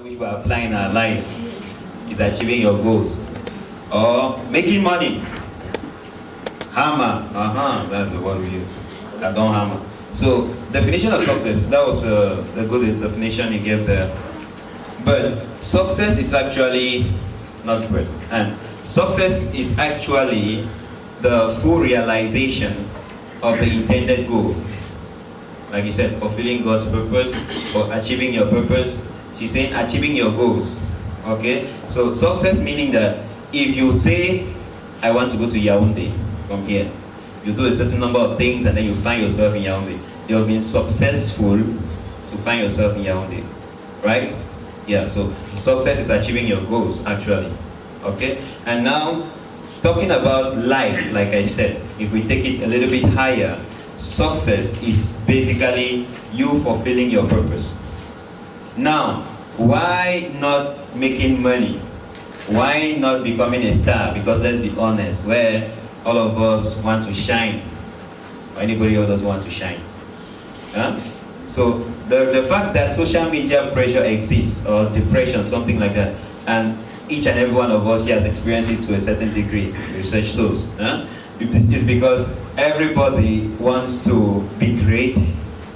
which we apply in our lives is achieving your goals or making money. Hammer, that's the word we use. I don't hammer. So, definition of success, that was the good definition you gave there. But success is actually not good. And success is actually the full realization of the intended goal. Like you said, fulfilling God's purpose or achieving your purpose. She's saying achieving your goals. Okay? So success meaning that if you say, I want to go to Yaoundé from here, you do a certain number of things and then you find yourself in Yaoundé. You have been successful to find yourself in Yaoundé. Right? Yeah, so success is achieving your goals actually. Okay? And now, talking about life, like I said, if we take it a little bit higher, success is basically you fulfilling your purpose. Now, why not making money? Why not becoming a star? Because let's be honest, where all of us want to shine, or anybody else doesn't want to shine. Huh? So the fact that social media pressure exists, or depression, something like that, and each and every one of us here has experienced it to a certain degree, research shows. Huh? It's because everybody wants to be great,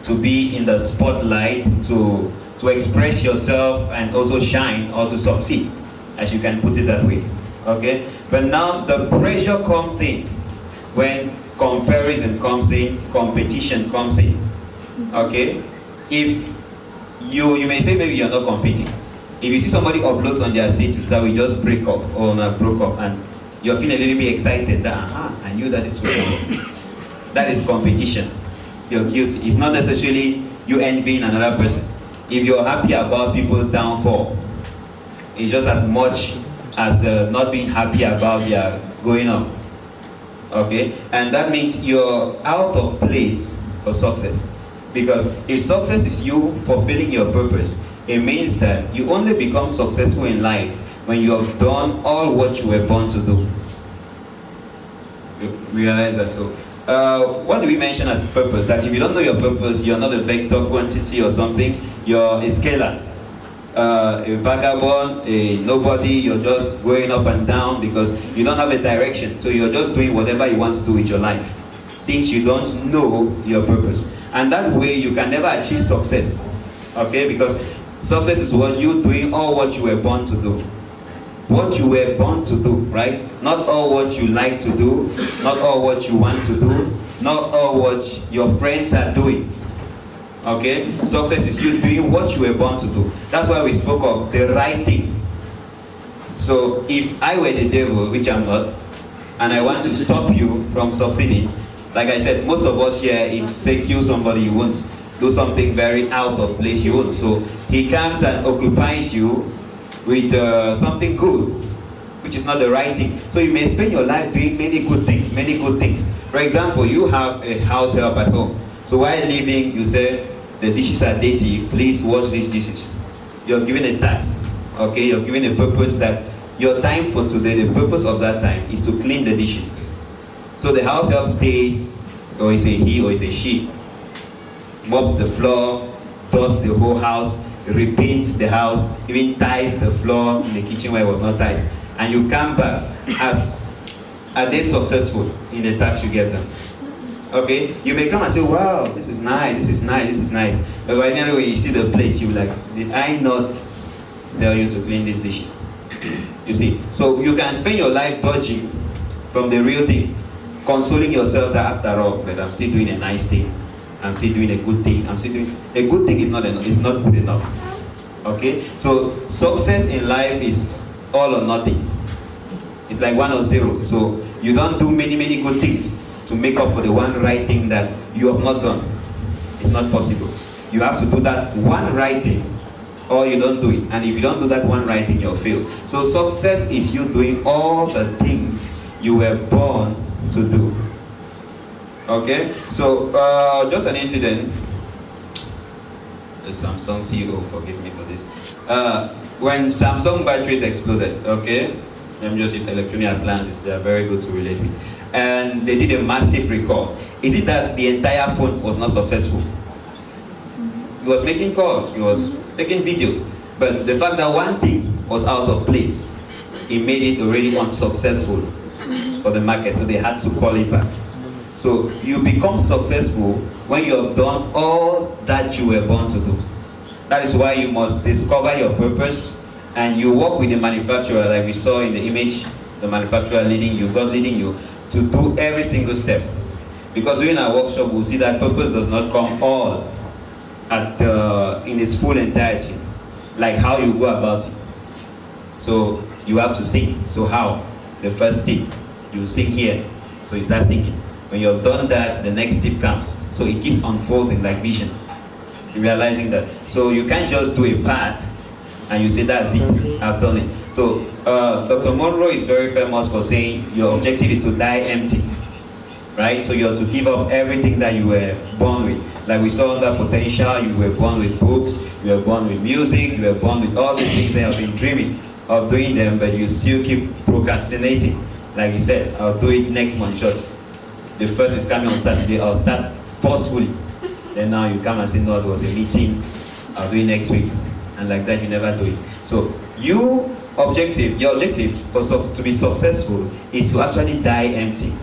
to be in the spotlight, to express yourself and also shine or to succeed, as you can put it that way. Okay? But now the pressure comes in when comparison comes in, competition comes in. Okay? If you may say maybe you're not competing. If you see somebody uploads on their status that we just break up or not broke up and you're feeling a little bit excited that I knew that this was that is competition. You're guilty. It's not necessarily you envying another person. If you're happy about people's downfall, it's just as much as not being happy about their going up. Okay? And that means you're out of place for success. Because if success is you fulfilling your purpose, it means that you only become successful in life when you have done all what you were born to do. You realize that? So, what do we mention at purpose? That if you don't know your purpose, you're not a vector quantity or something, you're a scalar. A vagabond, a nobody, you're just going up and down because you don't have a direction. So you're just doing whatever you want to do with your life, since you don't know your purpose. And that way you can never achieve success. Okay? Because success is what you're doing all what you were born to do. What you were born to do, right? Not all what you like to do, not all what you want to do, not all what your friends are doing. Okay? Success is you doing what you were born to do. That's why we spoke of the right thing. So if I were the devil, which I'm not, and I want to stop you from succeeding, like I said, most of us here, if say kill somebody, you won't. Do something very out of place, you won't. So he comes and occupies you with something good, which is not the right thing. So you may spend your life doing many good things, many good things. For example, you have a house help at home. So while leaving, you say, the dishes are dirty, please wash these dishes. You're given a task, okay? You're given a purpose that your time for today, the purpose of that time is to clean the dishes. So the house help stays, or is a he or is a she, mops the floor, dusts the whole house, repaints the house, even ties the floor in the kitchen where it was not tied. And you come back as, are they successful in the task you get them? Okay? You may come and say, wow, this is nice, this is nice, this is nice. But by the way, you see the plate, you're like, did I not tell you to clean these dishes? You see? So you can spend your life dodging from the real thing, consoling yourself that after all, that I'm still doing a nice thing. I'm still doing a good thing. I'm still doing a good thing is not enough. It's not good enough. Okay? So success in life is all or nothing. It's like 1 or 0. So you don't do many good things to make up for the one right thing that you have not done. It's not possible. You have to do that one right thing, or you don't do it. And if you don't do that one right thing, you'll fail. So success is you doing all the things you were born to do. Okay, so just an incident. The Samsung CEO, forgive me for this. When Samsung batteries exploded, okay, I'm just using electronic appliances, they are very good to relate with. And they did a massive recall. Is it that the entire phone was not successful? He was making calls, he was making videos, But the fact that one thing was out of place, it made it already unsuccessful for the market, so they had to call it back. So you become successful when you have done all that you were born to do. That is why you must discover your purpose, and you work with the manufacturer, like we saw in the image, the manufacturer leading you, God leading you, to do every single step. Because during our workshop, we'll see that purpose does not come all in its full entirety, like how you go about it. So you have to sing. So how? The first tip, you sing here, so you start singing. When you have done that, the next tip comes. So it keeps unfolding like vision. You're realizing that. So you can't just do a part and you say, that's it, I've done it. So Dr. Munroe is very famous for saying your objective is to die empty. Right? So you have to give up everything that you were born with. Like we saw under potential, you were born with books, you were born with music, you were born with all these things that you have been dreaming of doing them, but you still keep procrastinating. Like you said, I'll do it next month, sure. The first is coming on Saturday, I'll start forcefully. Then now you come and say, no, it was a meeting, I'll do it next week. And like that, you never do it. So your objective to be successful is to actually die empty.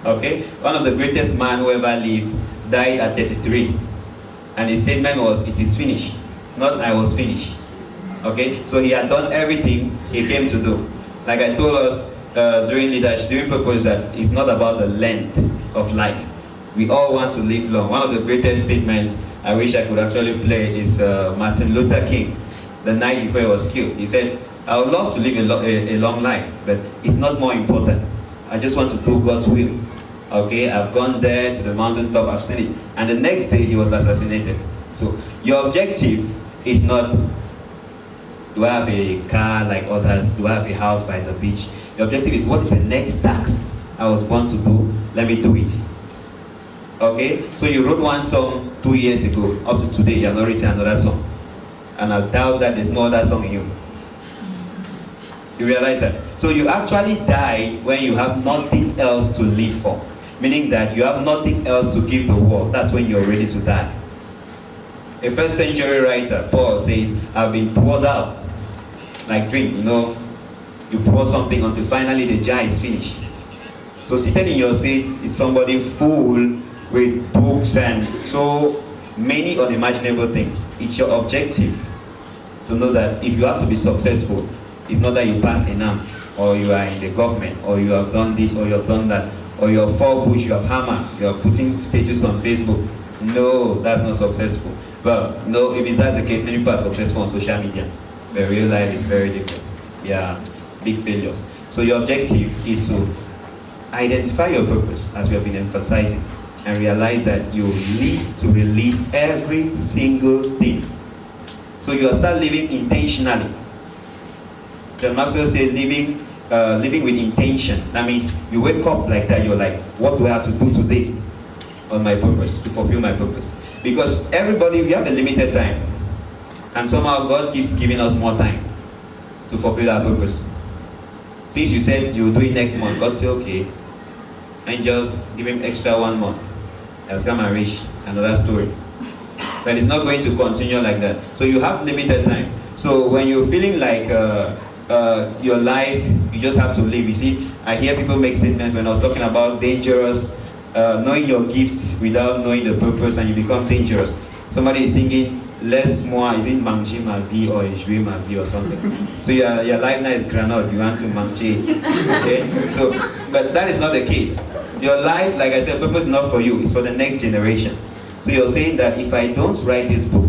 Okay? One of the greatest man who ever lived died at 33. And his statement was, it is finished. Not I was finished. Okay? So he had done everything he came to do. Like I told us during leadership, during purpose, that it's not about the length of life. We all want to live long. One of the greatest statements I wish I could actually play is Martin Luther King, the night before he was killed. He said, I would love to live a long life, but it's not more important. I just want to do God's will. Okay, I've gone there to the mountaintop, I've seen it. And the next day he was assassinated. So your objective is not, do I have a car like others? Do I have a house by the beach? Your objective is, what is the next task I was born to do? Let me do it. Okay, so you wrote one song 2 years ago, up to today, you have not written another song. And I doubt that there's no other song in you. You realize that? So you actually die when you have nothing else to live for. Meaning that you have nothing else to give the world. That's when you're ready to die. A first century writer, Paul, says, I've been poured out like drink, you know. You pour something until finally the jar is finished. So seated in your seat is somebody full with books and so many unimaginable things. It's your objective to know that if you have to be successful, it's not that you pass exam, or you are in the government, or you have done this, or you have done that, or you have four bush, you have hammer, you are putting status on Facebook. No, that's not successful. Well, no, if that's the case, many people are successful on social media. But real life is very different. Yeah, big failures. So your objective is to identify your purpose, as we have been emphasizing, and realize that you need to release every single thing. So you start living intentionally. John Maxwell said living with intention. That means you wake up like that, you're like, what do I have to do today on my purpose, to fulfill my purpose? Because everybody, we have a limited time. And somehow God keeps giving us more time to fulfill our purpose. Since you said you'll do it next month, God said, okay, and just give him extra 1 month. Has come and reach another story. But it's not going to continue like that. So you have limited time. So when you're feeling like your life, you just have to live. You see, I hear people make statements when I was talking about dangerous, knowing your gifts without knowing the purpose, and you become dangerous. Somebody is singing, less more, is it manger ma vie or jouer ma vie or something. So your life now is granite, you want to manger. Okay? So, but that is not the case. Your life, like I said, purpose is not for you, it's for the next generation. So you're saying that if I don't write this book,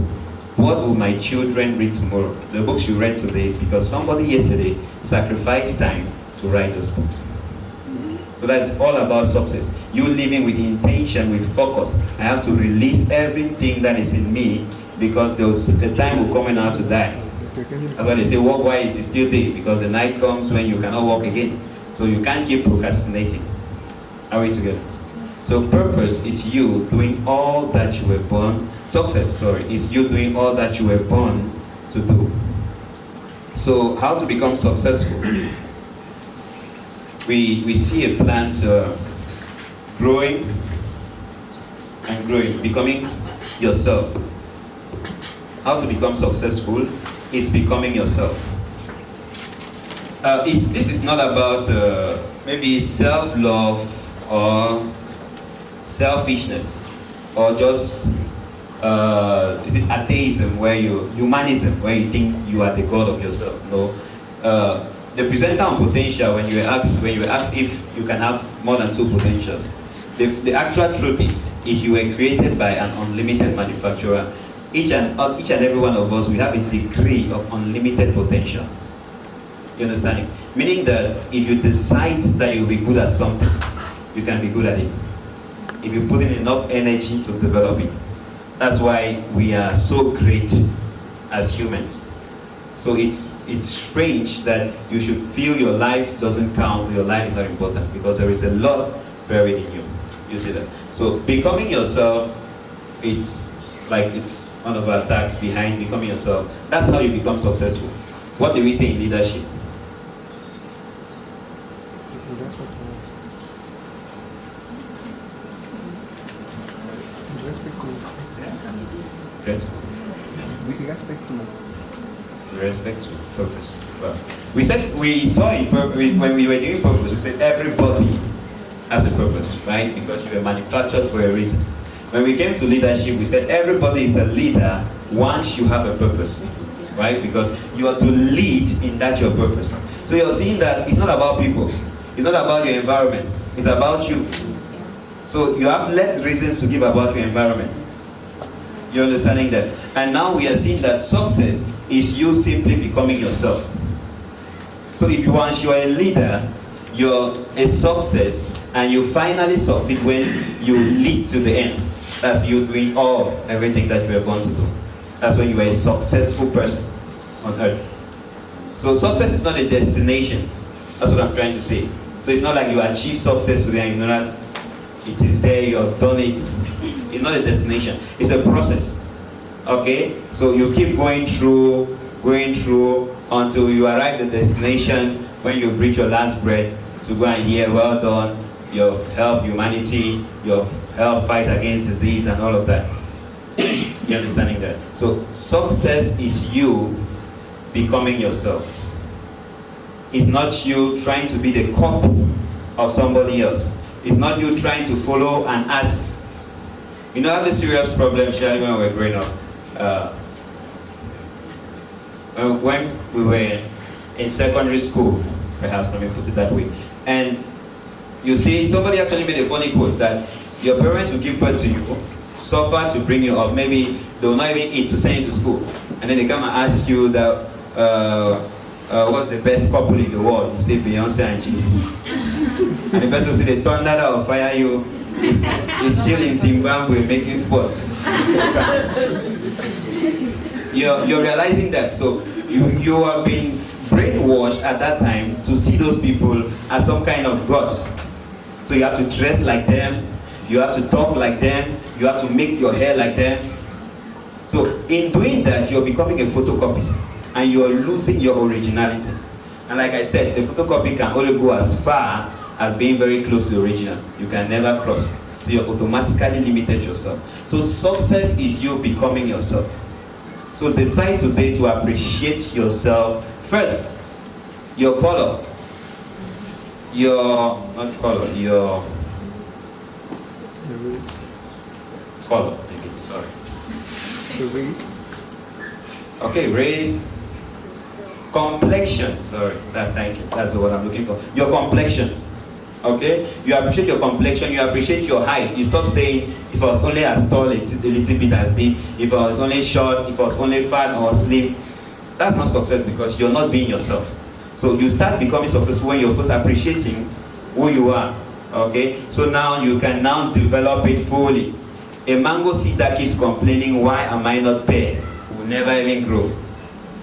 what will my children read tomorrow? The books you read today is because somebody yesterday sacrificed time to write those books. So that's all about success. You living with intention, with focus. I have to release everything that is in me because the time will come now to die. That's why they say walk while it is still day, because the night comes when you cannot walk again. So you can't keep procrastinating. Are we together? So purpose is you doing all that you were born. Success, is you doing all that you were born to do. So how to become successful? We see a plant growing and growing, becoming yourself. how to become successful is becoming yourself. This is not about maybe self-love or selfishness or just is it atheism, humanism, where you think you are the god of yourself. No. The presenter on potential, when you were asked if you can have more than two potentials, the actual truth is you were created by an unlimited manufacturer. Each and every one of us, we have a degree of unlimited potential. You understand it? Meaning that if you decide that you'll be good at something, you can be good at it. If you put in enough energy to develop it. That's why we are so great as humans. So it's strange that you should feel your life doesn't count, your life is not important, because there is a lot buried in you. You see that? So becoming yourself, it's one of our attacks behind becoming yourself. That's how you become successful. What do we say in leadership? Respect to purpose. Well, we saw when we were doing purpose, we said everybody has a purpose, right? Because you were manufactured for a reason. When we came to leadership, we said everybody is a leader once you have a purpose, right? Because you are to lead in that your purpose. So you're seeing that it's not about people, it's not about your environment, it's about you. So you have less reasons to give about your environment. You're understanding that? And now we are seeing that success is you simply becoming yourself. So if you are a leader, you're a success, and you finally succeed when you lead to the end. That's you doing everything that you are born to do. That's when you are a successful person on earth. So success is not a destination. That's what I'm trying to say. So it's not like you achieve success today and you know that it is there, you have done it. It's not a destination. It's a process. Okay? So you keep going through until you arrive at the destination when you breathe your last breath to go and hear, well done, you've helped humanity, you've helped fight against disease and all of that. You understanding that? So success is you becoming yourself. It's not you trying to be the copy of somebody else. It's not you trying to follow an artist. You know, I have a serious problem, Charlie, when we were growing up. When we were in secondary school, perhaps, let me put it that way. And you see, somebody actually made a funny quote that your parents will give birth to you, suffer to bring you up. Maybe they will not even eat to send you to school. And then they come and ask you that, what's the best couple in the world? You say Beyonce and Jesus. And the person will say, the thunder that will fire you is still in Zimbabwe making sports. You're realizing that. So you have been brainwashed at that time to see those people as some kind of gods. So you have to dress like them, you have to talk like them, you have to make your hair like them. So in doing that, you're becoming a photocopy and you're losing your originality. And like I said, the photocopy can only go as far as being very close to the original. You can never cross. So you're automatically limited yourself. So success is you becoming yourself. So decide today to appreciate yourself. First, your color. Your color. Thank you, sorry. The race. Okay, race. Complexion. Sorry, thank you. That's what I'm looking for. Your complexion. Okay? You appreciate your complexion, you appreciate your height. You stop saying, if I was only as tall a little bit as this, if I was only short, if I was only fat or slim. That's not success because you're not being yourself. So you start becoming successful when you're first appreciating who you are. Okay? So now you can now develop it fully. A mango seed that keeps complaining, why am I not there, will never even grow.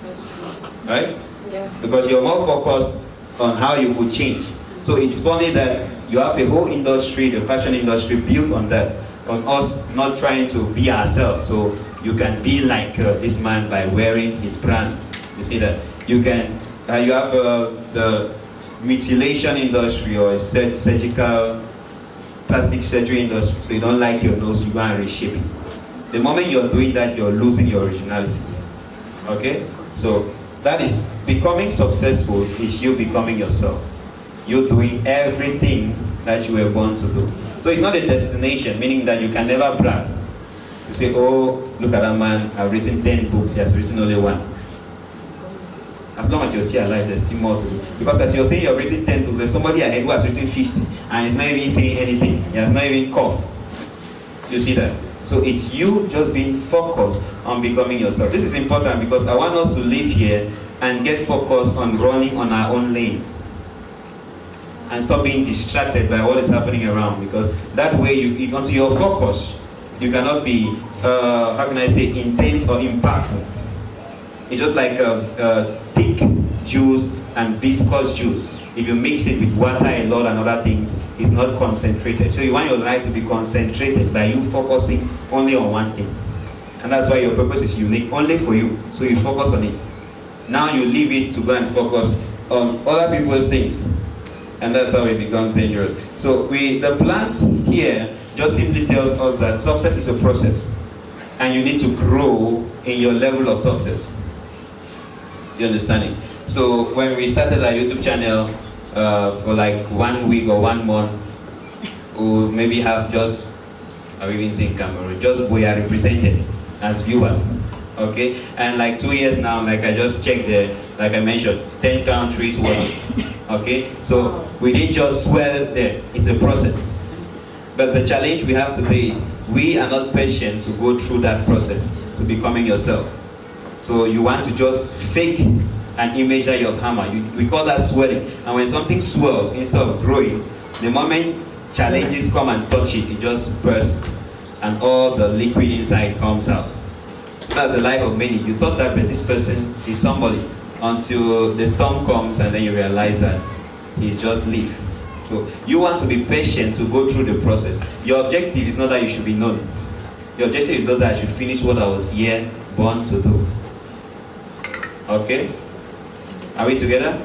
That's true. Right? Yeah. Because you're more focused on how you could change. So it's funny that you have a whole industry, the fashion industry, built on that, on us not trying to be ourselves. So you can be like this man by wearing his brand. You see that? You can, you have the mutilation industry or surgical plastic surgery industry. So you don't like your nose, you go and reshape it. The moment you're doing that, you're losing your originality. Okay? So that is becoming successful is you becoming yourself. You doing everything that you were born to do. So it's not a destination, meaning that you can never brag. You say, oh, look at that man, I've written 10 books, he has written only one. As long as you're still alive, there's still more to do. Because as you're saying you've written 10 books, there's somebody ahead who has written 50, and he's not even saying anything. He has not even coughed. You see that? So it's you just being focused on becoming yourself. This is important because I want us to live here and get focused on running on our own lane. And stop being distracted by what is happening around, because that way, until you're focused, you cannot be, how can I say, intense or impactful. It's just like thick juice and viscous juice. If you mix it with water a lot and other things, it's not concentrated. So you want your life to be concentrated by you focusing only on one thing. And that's why your purpose is unique, only for you. So you focus on it. Now you leave it to go and focus on other people's things. And that's how it becomes dangerous. So the plans here just simply tells us that success is a process. And you need to grow in your level of success. You understand it? So when we started our YouTube channel for like 1 week or 1 month, we maybe have just, I'm even saying camera, just we are represented as viewers. Okay? And like 2 years now, like I just checked like I mentioned, 10 countries watch. Okay? So we didn't just swell there. It's a process. But the challenge we have today is we are not patient to go through that process to becoming yourself. So you want to just fake an image that you have hammer. We call that swelling. And when something swells instead of growing, the moment challenges come and touch it, it just bursts and all the liquid inside comes out. That's the life of many. You thought that this person is somebody until the storm comes and then you realize that he's just leaf. So you want to be patient to go through the process. Your objective is not that you should be known. Your objective is just that I should finish what I was here born to do. Okay? Are we together?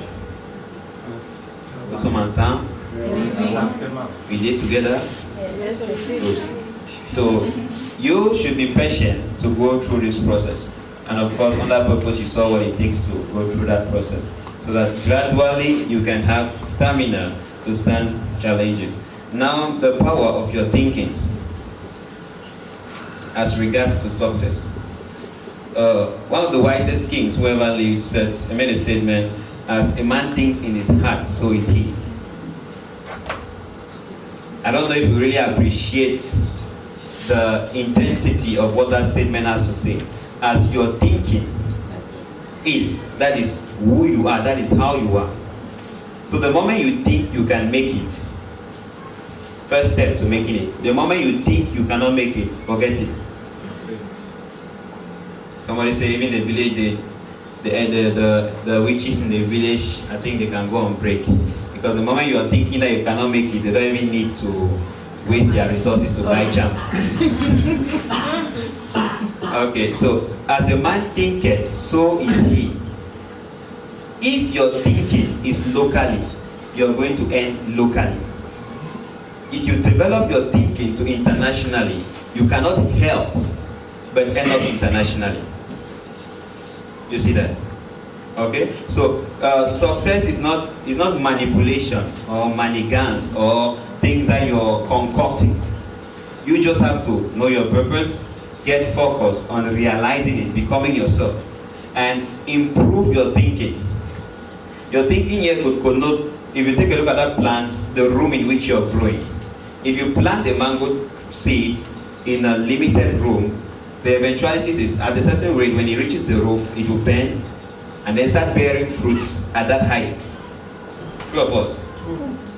Some and Sam? We did together? So you should be patient to go through this process. And of course, on that purpose, you saw what it takes to go through that process. So that gradually you can have stamina to stand challenges. Now, the power of your thinking as regards to success. One of the wisest kings who ever lived said, made a statement, as a man thinks in his heart, so is he. I don't know if you really appreciate the intensity of what that statement has to say. As your thinking is, that is who you are, that is how you are. So the moment you think you can make it, first step to making it. The moment you think you cannot make it, forget it. Somebody say even the village, the witches in the village, I think they can go on break. Because the moment you are thinking that you cannot make it, they don't even need to waste their resources to buy jam. Okay, so as a man thinketh, so is he. If your thinking is locally, you're going to end locally. If you develop your thinking to internationally, you cannot help but end up internationally. You see that? Okay? So success is not manipulation or manigance or things that you're concocting. You just have to know your purpose, get focused on realizing it, becoming yourself, and improve your thinking. Your thinking here could connote, if you take a look at that plant, the room in which you're growing. If you plant a mango seed in a limited room, the eventualities is at a certain rate, when it reaches the roof, it will bend and then start bearing fruits at that height. True or false?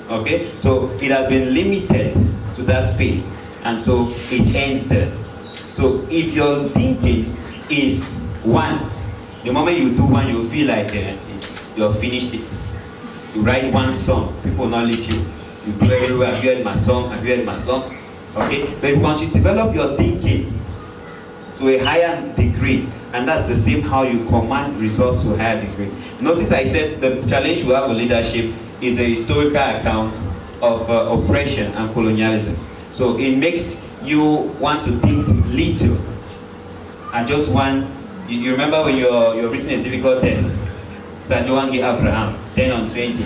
Okay? So it has been limited to that space, and so it ends there. So if your thinking is one, the moment you do one, you feel like you've finished it. You write one song, people will not leave you. You go everywhere, have you heard my song? Have you heard my song? Okay? But once you develop your thinking to a higher degree, and that's the same how you command results to a higher degree. Notice I said the challenge we have with leadership is a historical account of oppression and colonialism. So it makes you want to think little and just want You remember when you're written a difficult test? So Joan gave Abraham 10 on 20.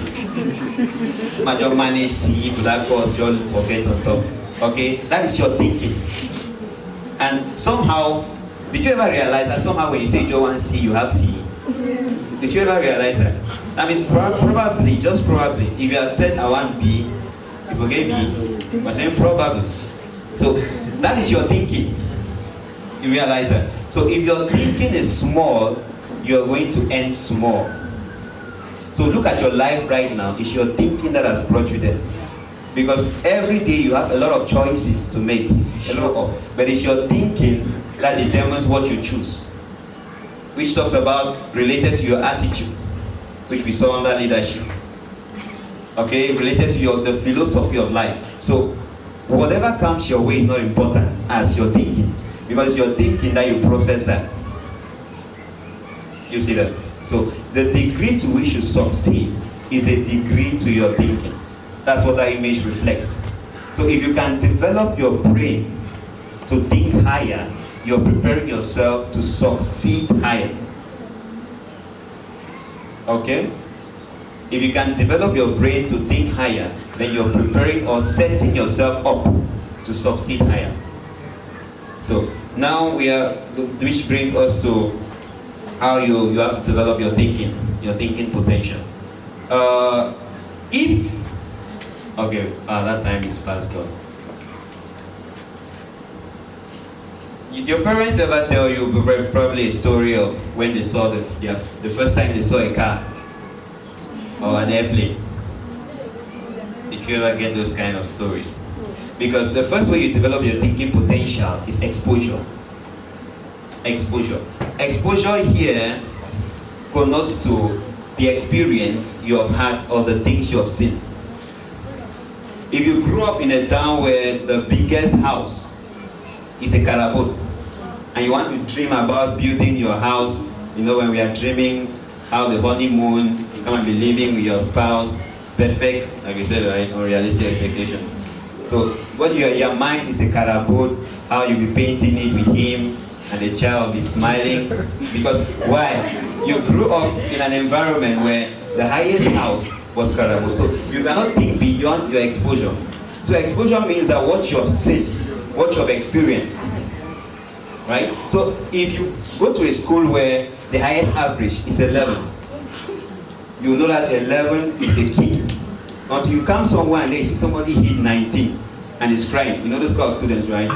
Major manage C, black course, you'll forget on top. Okay? That is your thinking. And somehow, did you ever realize that somehow when you say Joan C, you have C? Did you ever realize that? That means probably, just probably, if you have said I want B, you forget B, but saying probably. So that is your thinking. You realize that? So if your thinking is small, you're going to end small. So look at your life right now. It's your thinking that has brought you there. Because every day you have a lot of choices to make. But it's your thinking that determines what you choose. Which talks about related to your attitude, which we saw under leadership. Okay, related to the philosophy of life. So whatever comes your way is not important as your thinking. Because it's your thinking that you process that. You see that? So the degree to which you succeed is a degree to your thinking. That's what that image reflects. So if you can develop your brain to think higher, you're preparing yourself to succeed higher. Okay? If you can develop your brain to think higher, then you're preparing or setting yourself up to succeed higher. So now which brings us to how you have to develop your thinking potential. That time is fast gone. Did your parents ever tell you probably a story of when they saw the first time they saw a car or an airplane? Did you ever get those kind of stories? Because the first way you develop your thinking potential is exposure. Exposure here connotes to the experience you have had or the things you have seen. If you grew up in a town where the biggest house is a carabot, and you want to dream about building your house, when we are dreaming how the honeymoon, you come and be living with your spouse, perfect, like we said, right, unrealistic expectations. So what your mind is a carabot, how you'll be painting it with him, and the child will be smiling. Because why? You grew up in an environment where the highest house was carabot. So you cannot think beyond your exposure. So exposure means that what you have seen, what you have experienced. Right? So if you go to a school where the highest average is 11, you know that 11 is a key. Until you come somewhere and they see somebody hit 19 and is crying. You know those kind of students, right?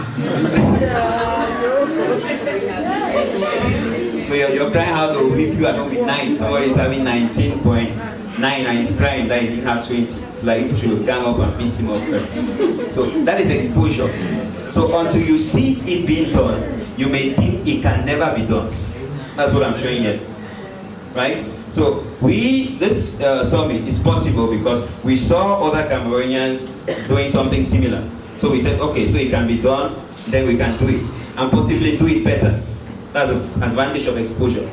So you're crying out to whip you at with 9. Somebody is having 19.9 and he's crying that he didn't have 20. It's like you should gang up and beat him up first. So that is exposure. So until you see it being done, you may think it can never be done. That's what I'm showing you. Right? So this summit is possible because we saw other Cameroonians doing something similar. So we said, okay, so it can be done, then we can do it. And possibly do it better. That's the advantage of exposure.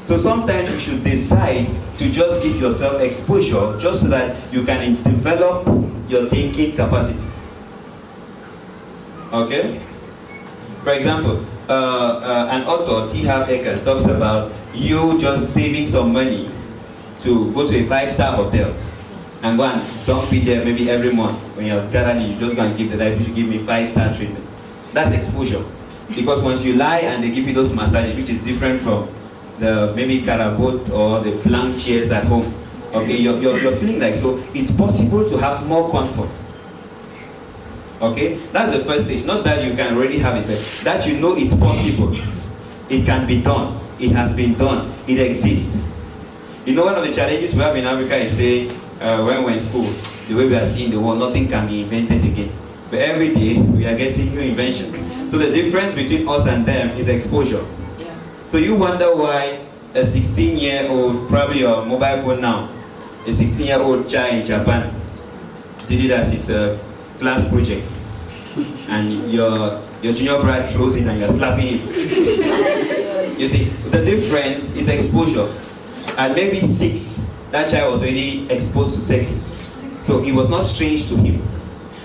So sometimes you should decide to just give yourself exposure just so that you can develop your thinking capacity. Okay? For example, an author, T. Harv Eker, talks about you just saving some money to go to a 5-star hotel and go and dump it there maybe every month. When you're gathering, you just go and give the guy, you should give me 5-star treatment. That's exposure. Because once you lie and they give you those massages, which is different from the maybe carabot or the plank chairs at home, okay, you're feeling like, so it's possible to have more comfort. Okay, that's the first stage. Not that you can already have it, but that you know it's possible. It can be done. It has been done. It exists. You know, one of the challenges we have in Africa is say, when we're in school, the way we are seeing the world, nothing can be invented again. But every day we are getting new inventions. So the difference between us and them is exposure. Yeah. So you wonder why a 16-year-old, probably your mobile phone now, a 16-year-old child in Japan did it as his class project, and your junior brother throws it and you're slapping him. You see, the difference is exposure. At maybe 6, that child was already exposed to circuits, so it was not strange to him.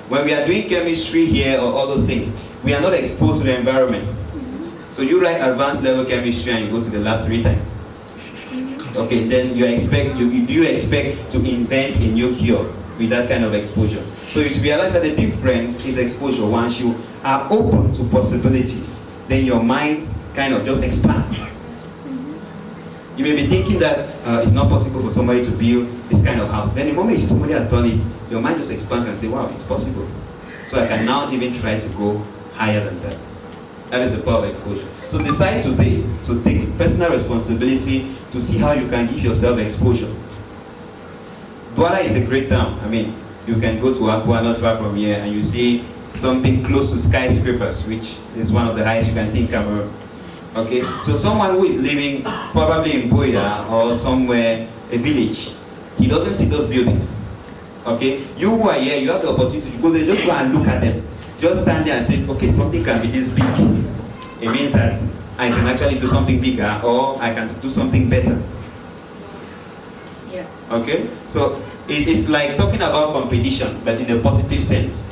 When we are doing chemistry here or all those things, we are not exposed to the environment. So So you write advanced level chemistry and you go to the lab 3 times. Okay, then do you expect to invent a new cure with that kind of exposure? So you realize that the difference is exposure. Once you are open to possibilities, then your mind kind of just expands. You may be thinking that it's not possible for somebody to build this kind of house. Then the moment you see somebody has done it, your mind just expands and say, wow, it's possible. So I can now even try to go higher than that. That is the power of exposure. So decide today to take personal responsibility to see how you can give yourself exposure. Douala is a great town. I mean, you can go to Aqua, not far from here, and you see something close to skyscrapers, which is one of the highest you can see in Cameroon. Okay, so someone who is living probably in Boida or somewhere, a village, he doesn't see those buildings. Okay, you who are here, you have the opportunity to go there, just go and look at them. Just stand there and say, okay, something can be this big. It means that I can actually do something bigger, or I can do something better. Yeah. Okay, so it's like talking about competition, but in a positive sense.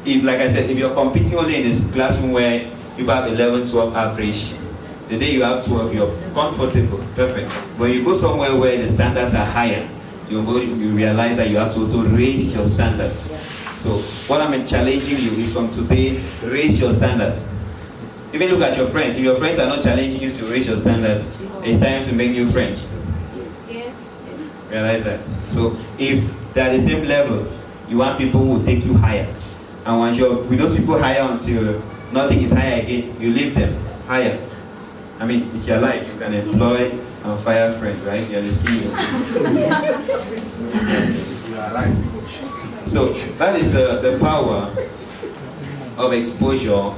If, like I said, if you're competing only in this classroom where you have 11, 12 average, the day you have 12, you're comfortable, perfect. But you go somewhere where the standards are higher, you realize that you have to also raise your standards. So what I'm challenging you is from today, raise your standards. Even look at your friend. If your friends are not challenging you to raise your standards, it's time to make new friends. Yes. Realize that. So if they're at the same level, you want people who will take you higher. And once you're with those people higher until nothing is higher again, you leave them higher. I mean, it's your life. You can employ and fire friends, right? You're the CEO. Yes. You are right. So that is the power of exposure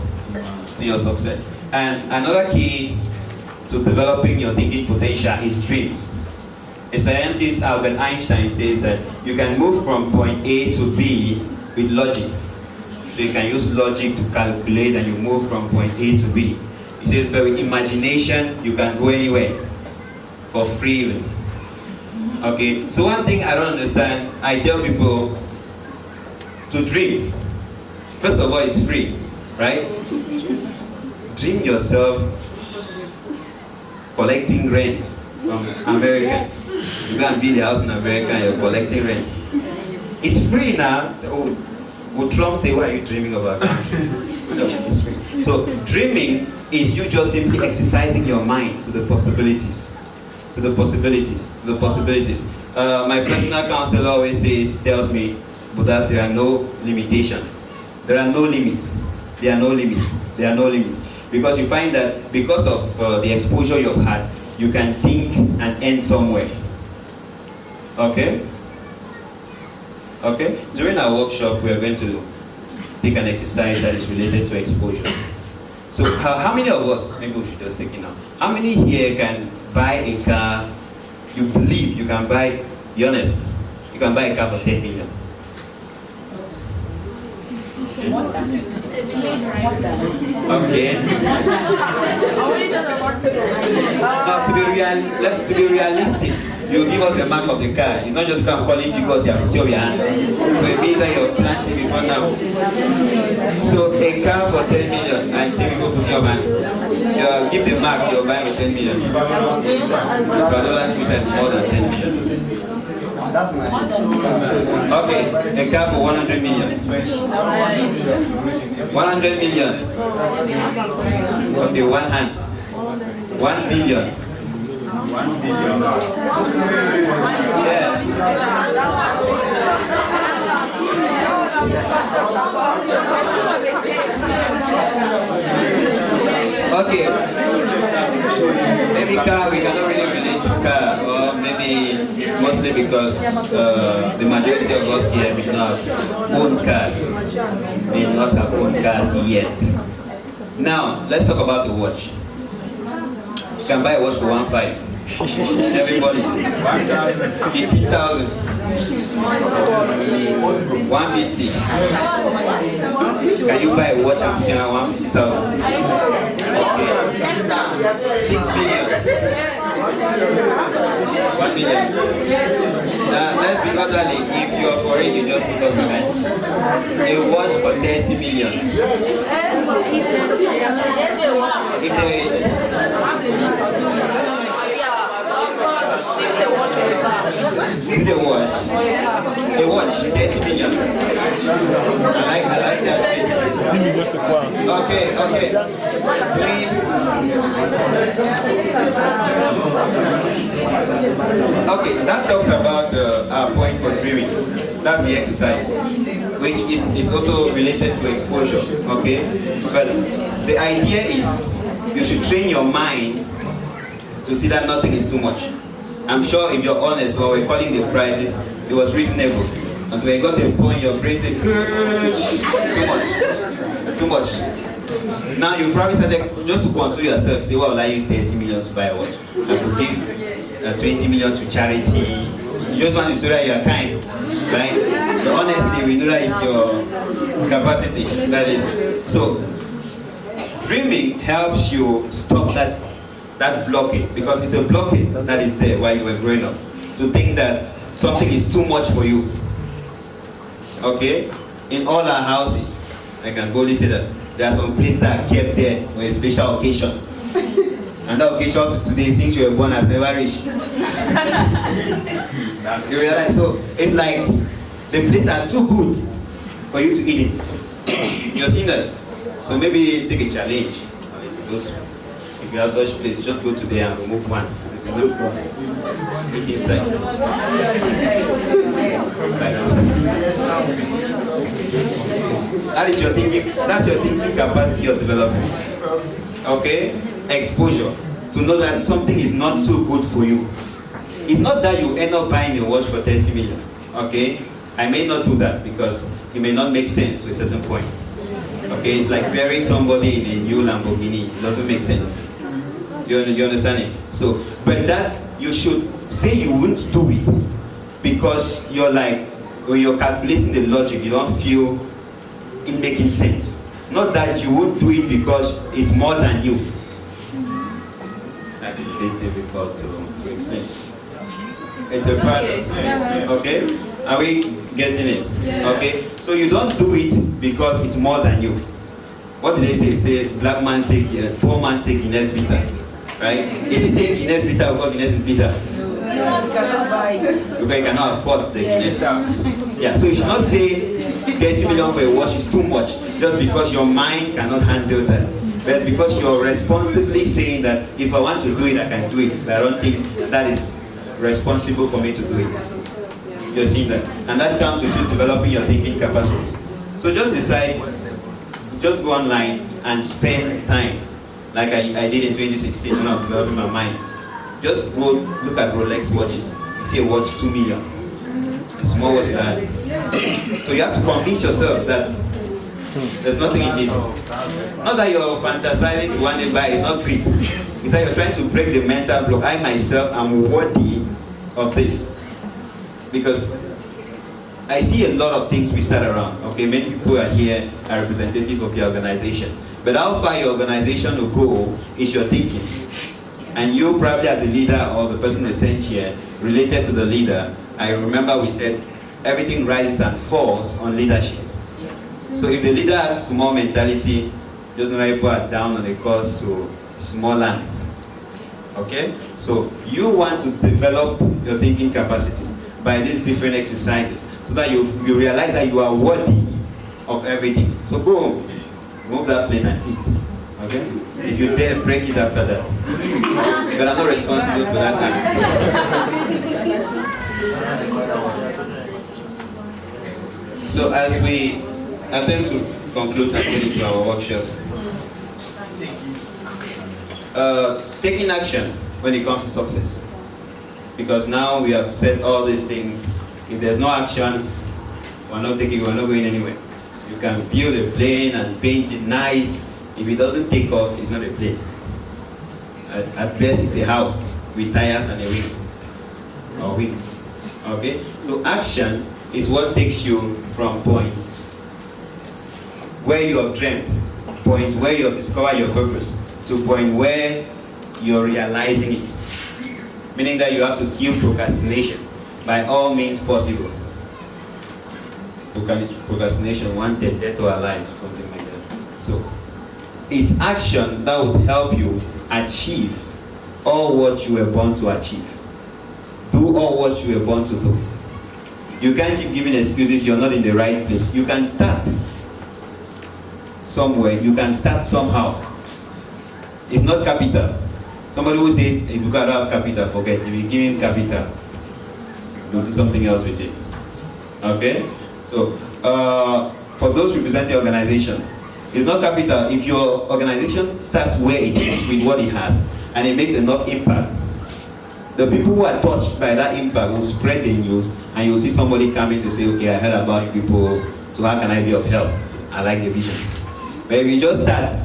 to your success. And another key to developing your thinking potential is dreams. A scientist, Albert Einstein, says that you can move from point A to B with logic. So you can use logic to calculate and you move from point A to B. He says, but with imagination, you can go anywhere for free. Okay, so one thing I don't understand, I tell people to dream. First of all, it's free, right? Dream yourself collecting rent from America. Yes. You go and build a house in America and you're collecting rent. It's free now. So, would Trump say, what are you dreaming about? No, it's free. So dreaming is you just simply exercising your mind to the possibilities. To the possibilities. To the possibilities. My personal counselor always tells me, Bodas, there are no limitations. There are no limits. There are no limits. There are no limits. Because you find that because of the exposure you've had, you can think and end somewhere. Okay? Okay? During our workshop, we are going to take an exercise that is related to exposure. So how many of us, maybe we should just take it now, how many here can buy a car, you believe you can buy, be honest, you can buy a car for 10 million? Okay. Now to be realistic, you give us the map of the car. It's not just come calling figures you have to show your hand. So it means that you're planting before now. So a car for 10 million, and say we go to your man. You give the map, you're buying with 10 million. $1 is more than 10 million. That's my. Okay, a car for 100 million. 100 million. Okay, one hand. 1 billion. 1 billion. Yeah. Okay. Maybe car, we cannot really relate to car, or maybe it's mostly because the majority of us here may not own cars, may not have owned cars yet. Now, let's talk about the watch. You can buy a watch for 1.5. Everybody. 15,000. 150. Can you buy a watch and put it at 150,000? Okay. 6 million. 1 million. Now let's be orderly. If you are for it, you just put up the hands. A watch for 30 million. If they watch, they watch, 30 million. I like that. 10 millions, c'est quoi? Okay. Please. Okay, that talks about our point for dreaming. That's the exercise, which is also related to exposure. Okay, but the idea is you should train your mind to see that nothing is too much. I'm sure if you're honest, when we're calling the prices, it was reasonable. And when you got to a point, your brain said, too much. Now you probably started just to console yourself, say, well, I use 30 million to buy a watch. I could give 20 million to charity. You just want to show that you're kind, right? But honestly, we know that is your capacity. That is. So, dreaming helps you stop that blockade, because it's a blockade that is there while you were growing up. To think that something is too much for you. Okay? In all our houses, I can boldly say that there are some places that are kept there for a special occasion. And that occasion to today, since you were born, has never reached. You realize? So it's like the plates are too good for you to eat it. You're seeing that? So maybe take a challenge. If you have such place, just go to there and remove one. It's a good process. Eat inside. That is your thinking. That's your thinking capacity of development. Okay? Exposure. To know that something is not too good for you. It's not that you end up buying a watch for 30 million. Okay? I may not do that because it may not make sense to a certain point. Okay? It's like burying somebody in a new Lamborghini. It doesn't make sense. You understand it? So, but that you should say you won't do it because you're like, when you're calculating the logic, you don't feel it making sense. Not that you won't do it because it's more than you. That's a bit difficult to explain. It's a problem. Okay? Are we getting it? Okay? So you don't do it because it's more than you. What did they say? Say black man say, poor man say Guinness bitter. Right? Is he saying Guinness bitter or Guinness is bitter? Because you cannot afford the Guinness. Yeah, so you should not say 30 million for a watch is too much just because your mind cannot handle that. But because you're responsibly saying that if I want to do it, I can do it. But I don't think that is responsible for me to do it. You're seeing that. And that comes with just developing your thinking capacity. So just decide, just go online and spend time. Like I did in 2016 when I was developing my mind. Just go look at Rolex watches. You see a watch 2 million. A small watch that. So you have to convince yourself that there's nothing in this. Not that you're fantasizing to one day buy, it's not greed. It's that you're trying to break the mental block. I myself am worthy of this. Because I see a lot of things we start around. Okay, many people are here are representative of the organization. But how far your organization will go is your thinking. And you probably as a leader or the person who sent here, related to the leader, I remember we said everything rises and falls on leadership. So if the leader has small mentality, just know people are down on the course to small land. Okay? So you want to develop your thinking capacity by these different exercises so that you realize that you are worthy of everything. So go home, move that plate and eat. Okay? If you dare, break it after that. But I'm not responsible for that act. So as we attempt to conclude according to our workshops, taking action when it comes to success. Because now we have said all these things. If there's no action, we're not going anywhere. You can build a plane and paint it nice. If it doesn't take off, it's not a plane. At best, it's a house with tires and a wing. Or wings. Okay? So action is what takes you from point where you have dreamt, point where you have discovered your purpose, to point where you're realizing it. Meaning that you have to kill procrastination by all means possible. Procrastination, wanted, dead or alive, something like that. So it's action that would help you achieve all what you were born to achieve. Do all what you were born to do. You can't keep giving excuses you're not in the right place. You can start somewhere. You can start somehow. It's not capital. Somebody who says it's because I don't have capital, forget. If you give him capital, you'll do something else with it. Okay? So, for those representing organizations, it's not capital. If your organization starts where it is with what it has and it makes enough impact, the people who are touched by that impact will spread the news, and you'll see somebody coming to say, okay, I heard about you people, so how can I be of help? I like the vision. But if you just start,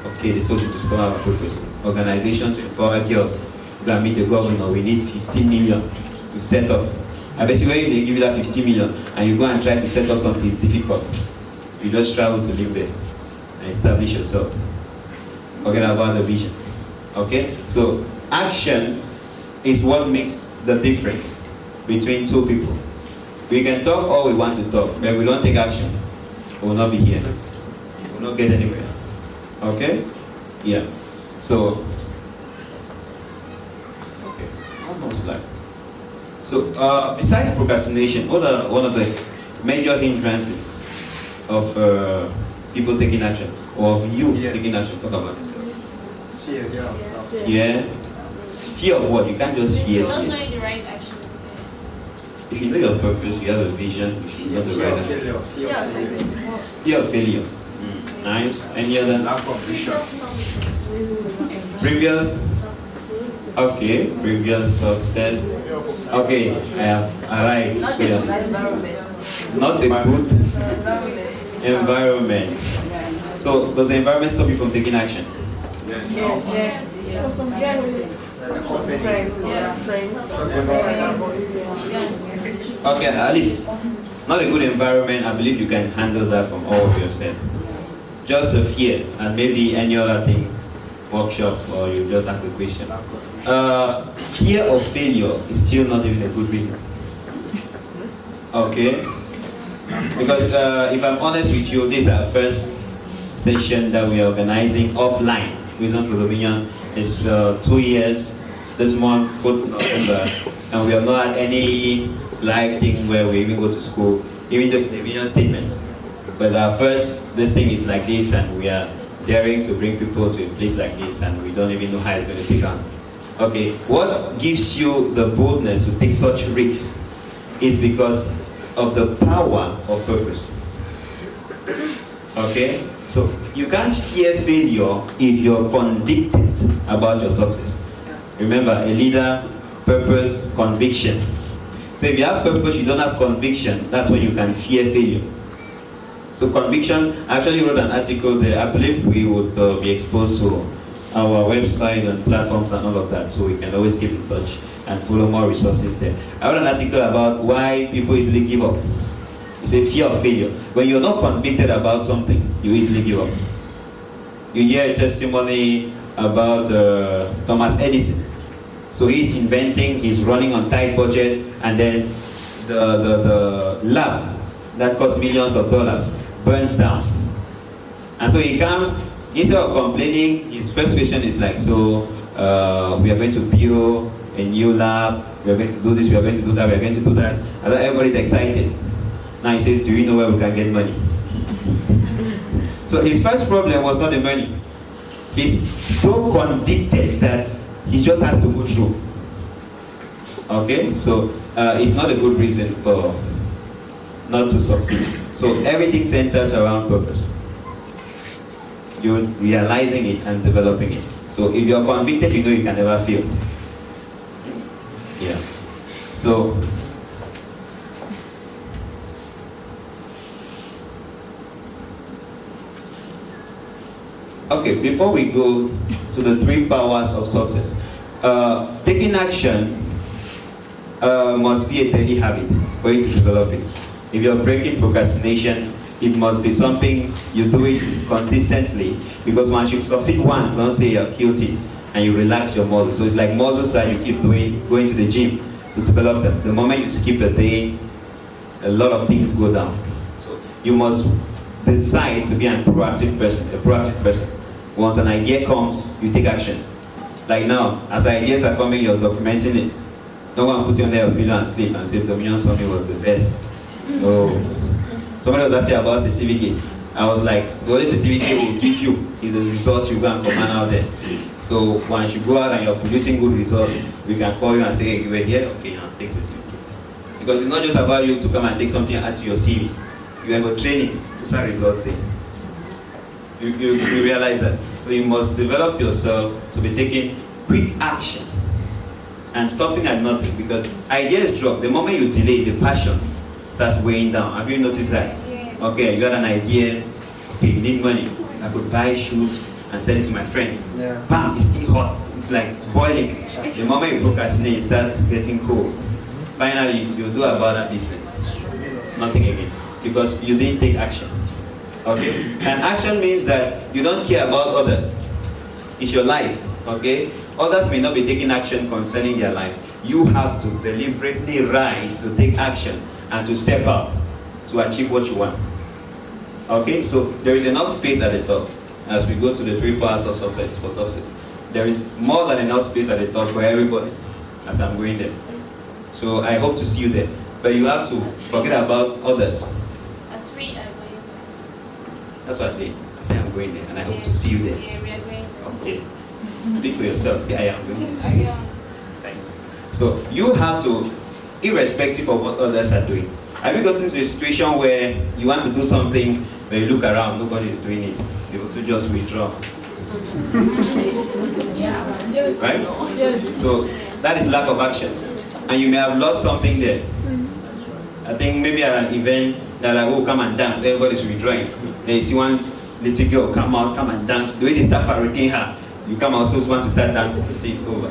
okay, they told you to discover our purpose. Organization to empower girls. You can meet the governor, we need 15 million to set up. I bet you when they give you that 15 million and you go and try to set up something, it's difficult. You just travel to live there and establish yourself. Forget about the vision. Okay? So action is what makes the difference between two people. We can talk all we want to talk, but if we don't take action, we will not be here. We will not get anywhere. Okay? Yeah. So, okay, almost like. So, besides procrastination, what are one of the major hindrances of people taking action, or of you taking action? Talk about yourself. Fear. Yeah. Fear of what? You can't just fear. Not knowing the right actions. If you know your purpose, you have a vision, you should know the right action. Fear of failure. Nice. Any other? Lack of vision. Previous? Okay, previous success. Okay, alright. Not the Yeah. good environment. Not the good environment. So, does the environment stop you from taking action? Yes. Okay, at least not a good environment. I believe you can handle that from all of yourself. Just the fear and maybe any other thing, workshop, or you just ask a question. Fear of failure is still not even a good reason. Okay? Because if I'm honest with you, this is our first session that we are organizing offline. Wisdom for Dominion is 2 years this month, 4th November, and we have not had any live thing where we even go to school, even just the vision statement. But our first, this thing is like this, and we are daring to bring people to a place like this, and we don't even know how it's going to take on. Okay, what gives you the boldness to take such risks is because of the power of purpose. Okay, so you can't fear failure if you're convicted about your success. Remember, a leader, purpose, conviction. So if you have purpose, you don't have conviction, that's when you can fear failure. So conviction, I actually wrote an article there. I believe we would be exposed to our website and platforms and all of that, so we can always keep in touch and follow more resources there. I wrote an article about why people easily give up. It's a fear of failure. When you're not convicted about something, you easily give up. You hear a testimony about Thomas Edison. So he's inventing, he's running on tight budget, and then the lab that costs millions of dollars burns down. And so he comes, instead of complaining, his first question is like, so we are going to build a new lab, we are going to do this, we are going to do that, we are going to do that. And then everybody's excited. Now he says, do you know where we can get money? So his first problem was not the money. He's so convicted that he just has to go through. Okay, so it's not a good reason for not to succeed. So everything centers around purpose. You're realizing it and developing it. So if you're convicted, you know you can never fail. Yeah. So okay, before we go to the 3 powers of success, taking action must be a daily habit for you to develop it. If you're breaking procrastination, it must be something you do it consistently, because once you succeed once, don't say you're guilty and you relax your muscles. So it's like muscles that you keep doing, going to the gym to develop them. The moment you skip a day, a lot of things go down. So you must decide to be a proactive person. Once an idea comes, you take action. Like now, as ideas are coming, you're documenting it. No one put you on their pillow and sleep and say Dominion Summit was the best. No. Somebody was asking about certificate. I was like, the only certificate will give you is the result you go and command out there. So once you go out and you're producing good results, we can call you and say, hey, you were here? Okay, now take certificate. Because it's not just about you to come and take something and add to your CV. You have a training to start results there. You realize that. So you must develop yourself to be taking quick action and stopping at nothing, because ideas drop. The moment you delay, the passion starts weighing down. Have you noticed that? Yeah. Okay, you got an idea. Okay, you need money. I could buy shoes and sell it to my friends. Yeah. Bam, it's still hot. It's like boiling. The moment you procrastinate, it starts getting cold. Finally, you do about that business. It's nothing again, because you didn't take action. Okay? And action means that you don't care about others. It's your life. Okay? Others may not be taking action concerning their lives. You have to deliberately rise to take action and to step up to achieve what you want. Okay? So there is enough space at the top as we go to the 3 parts of success for success. There is more than enough space at the top for everybody as I'm going there. So I hope to see you there. But you have to forget about others. As we are going. That's what I say. I say I'm going there and I hope to see you there. Yeah, we are going. Okay. Speak for yourself. Say I am going there. Yeah. Thank you. So you have to, irrespective of what others are doing. Have you gotten to a situation where you want to do something, but you look around, nobody is doing it? You also just withdraw. Right? So that is lack of action. And you may have lost something there. I think maybe at an event, they're like, oh, come and dance. Everybody's withdrawing. Then you see one little girl come out, come and dance. The way they start parodying her, you come out, so want to start dancing to say it's over.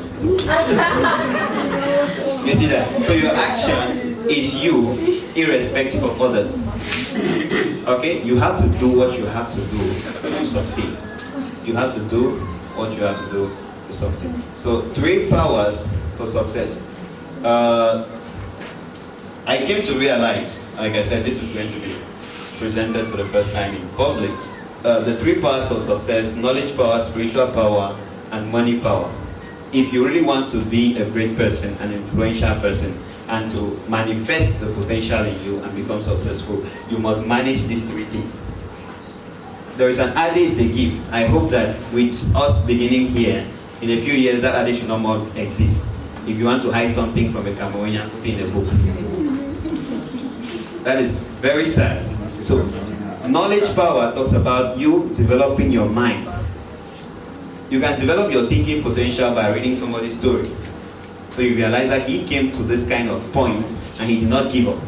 You see that? So your action is you, irrespective of others. Okay? You have to do what you have to do to succeed. You have to do what you have to do to succeed. So 3 powers for success. I came to realize, like I said, this is going to be presented for the first time in public. The 3 powers for success: knowledge power, spiritual power, and money power. If you really want to be a great person, an influential person, and to manifest the potential in you and become successful, you must manage these 3 things. There is an adage they give. I hope that with us beginning here, in a few years, that adage will no more exist. If you want to hide something from a Cameroonian, put it in a book. That is very sad. So, knowledge power talks about you developing your mind. You can develop your thinking potential by reading somebody's story. So you realize that he came to this kind of point and he did not give up.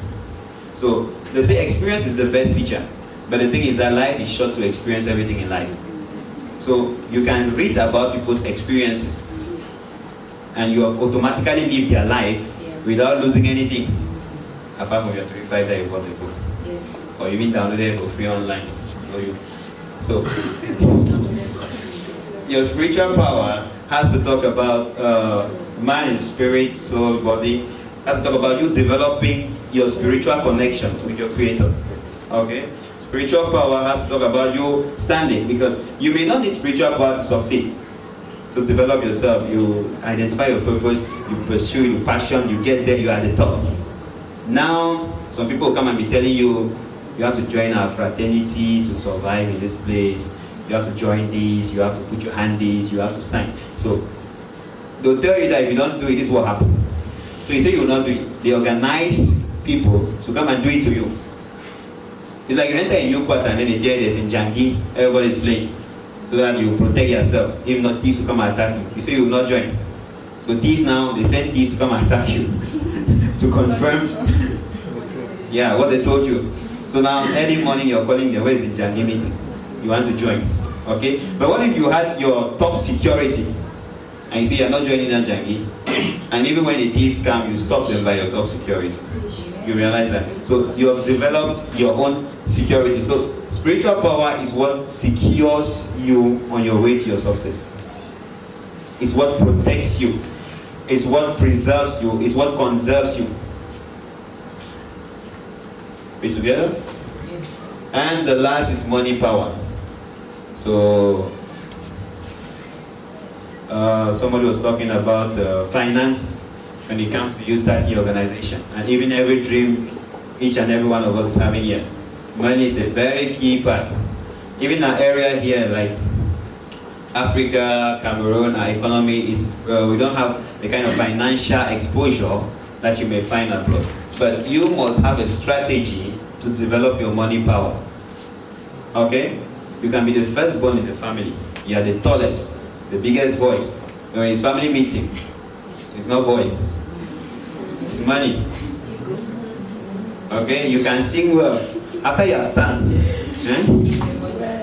So they say experience is the best teacher. But the thing is that life is short to experience everything in life. So you can read about people's experiences and you have automatically lived their life without losing anything. Apart from your 3 that you bought the book. Yes. Or even download it for free online. So your spiritual power has to talk about mind, spirit, soul, body. Has to talk about you developing your spiritual connection with your creator. Okay? Spiritual power has to talk about you standing, because you may not need spiritual power to succeed. To develop yourself, you identify your purpose, you pursue your passion, you get there, you are at the top. Now, some people come and be telling you, you have to join our fraternity to survive in this place. You have to join this, you have to put your hand this, you have to sign. So, they'll tell you that if you don't do it, this is what happens. So you say you will not do it. They organize people to come and do it to you. It's like you enter a new quarter and then they tell you there's in Jangi, everybody's playing. So that you protect yourself. If not, thieves will come and attack you. You say you will not join. So thieves now, they send thieves to come and attack you. To confirm, what they told you. So now, early morning, you're calling them, where is the Jangi meeting? You want to join, okay? But what if you had your top security, and you say you're not joining that Jangi, and even when the thieves come, you stop them by your top security. You realize that. So you have developed your own security. So spiritual power is what secures you on your way to your success. It's what protects you. It's what preserves you. It's what conserves you. We together? Yes. And the last is money power. So somebody was talking about finances when it comes to you starting your organization. And even every dream each and every one of us is having here. Money is a very key part. Even our area here, like Africa, Cameroon, our economy is, we don't have the kind of financial exposure that you may find abroad. But you must have a strategy to develop your money power. Okay? You can be the firstborn in the family. You are the tallest, the biggest voice. When it's family meeting, it's not voice, it's money. Okay? You can sing well. After you have sung,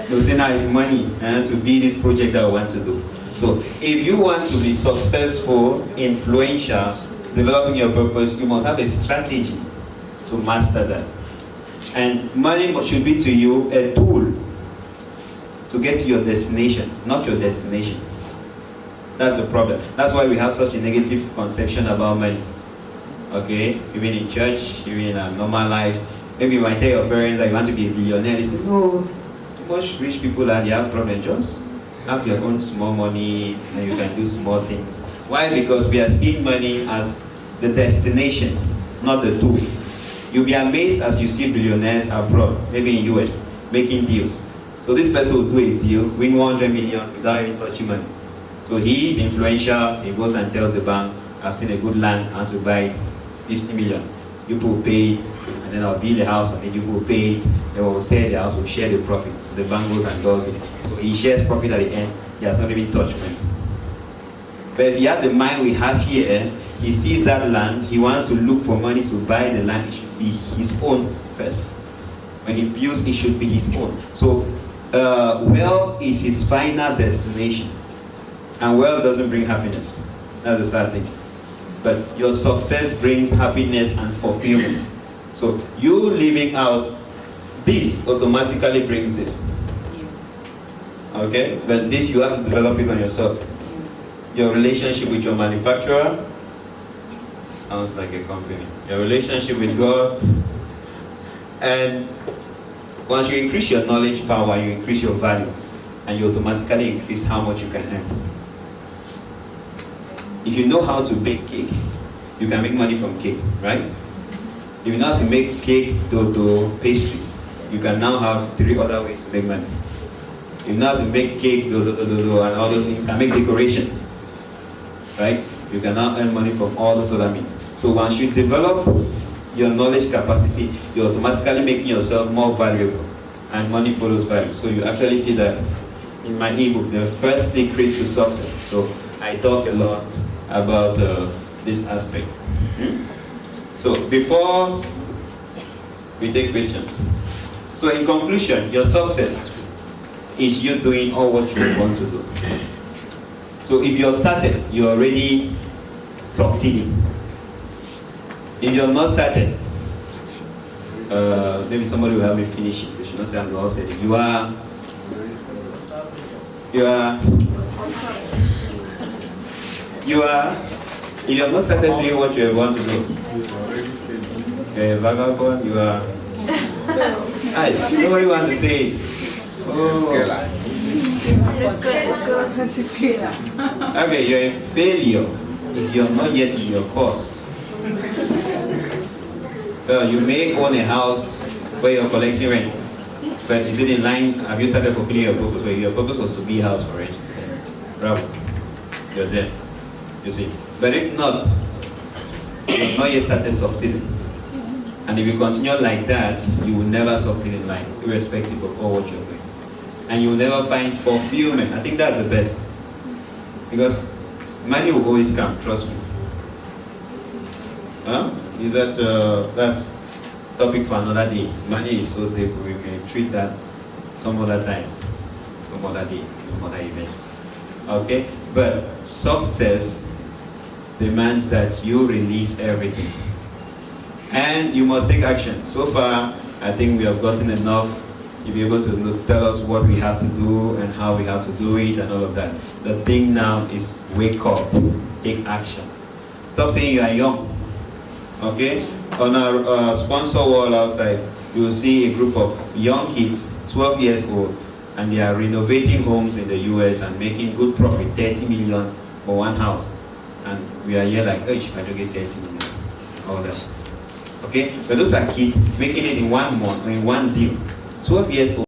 they'll say now it's money to be this project that I want to do. So if you want to be successful, influential, developing your purpose, you must have a strategy to master that. And money should be to you a tool to get to your destination, not your destination. That's the problem. That's why we have such a negative conception about money. Okay? Even in church, even in our normal lives. Maybe you might tell your parents that you want to be a billionaire. They say, no, most rich people are, they have problems. Just have your own small money and you can do small things. Why? Because we are seeing money as the destination, not the tool. You'll be amazed as you see billionaires abroad, maybe in US, making deals. So this person will do a deal, win 100 million without even touching money. So he is influential, he goes and tells the bank, I've seen a good land, I want to buy 50 million. You will pay it, and then I'll build a house, and then you will pay it, they will sell the house, will share the profit. So the bank goes and does it. So he shares profit at the end, he has not even touched money. But if you have the mind we have here, he sees that land, he wants to look for money to buy the land, it should be his own first. When he builds, it should be his own. So wealth is his final destination. And wealth doesn't bring happiness. That's the sad thing. But your success brings happiness and fulfillment. So you living out this automatically brings this. Okay? But this you have to develop it on yourself. Your relationship with your manufacturer sounds like a company. Your relationship with God. And once you increase your knowledge power, you increase your value. And you automatically increase how much you can earn. If you know how to bake cake, you can make money from cake, right? If you know how to make cake to pastries, you can now have 3 other ways to make money. If you know how to make cake and all those things, and make decoration, right? You can now earn money from all those other means. So once you develop your knowledge capacity, you're automatically making yourself more valuable, and money follows value. So you actually see that in my ebook, the first secret to success. So I talk a lot about this aspect. So before we take questions, so in conclusion, your success is you doing all what you want to do. So if you're started, you're already succeeding. If you're not started, maybe somebody will help me finish it. They should not say I'm all said it. You are if you have not started doing what you want to do, vagabond, you are. Nobody wants to say it. Oh. Okay, you're a failure if you're not yet in your course. Well, you may own a house where you're collecting rent, but is it in line? Have you started fulfilling your purpose? Well, your purpose was to be a house for rent. Bravo, you're there. You see, but if not, you have not yet started succeeding. And if you continue like that, you will never succeed in life, irrespective of all what you're doing. And you will never find fulfillment. I think that's the best. Because money will always come, trust me. Is that that's topic for another day. Money is so deep, we can treat that some other time, some other day, some other event. Okay? But success demands that you release everything. And you must take action. So far, I think we have gotten enough to be able to tell us what we have to do and how we have to do it and all of that. The thing now is wake up, take action. Stop saying you are young. Okay? On our sponsor wall outside, you will see a group of young kids, 12 years old, and they are renovating homes in the US and making good profit, 30 million for one house. And we are here like, oh, I don't get 30 million. All that. Okay? But those are kids making it in 1 month, in 1 0. 12 years old.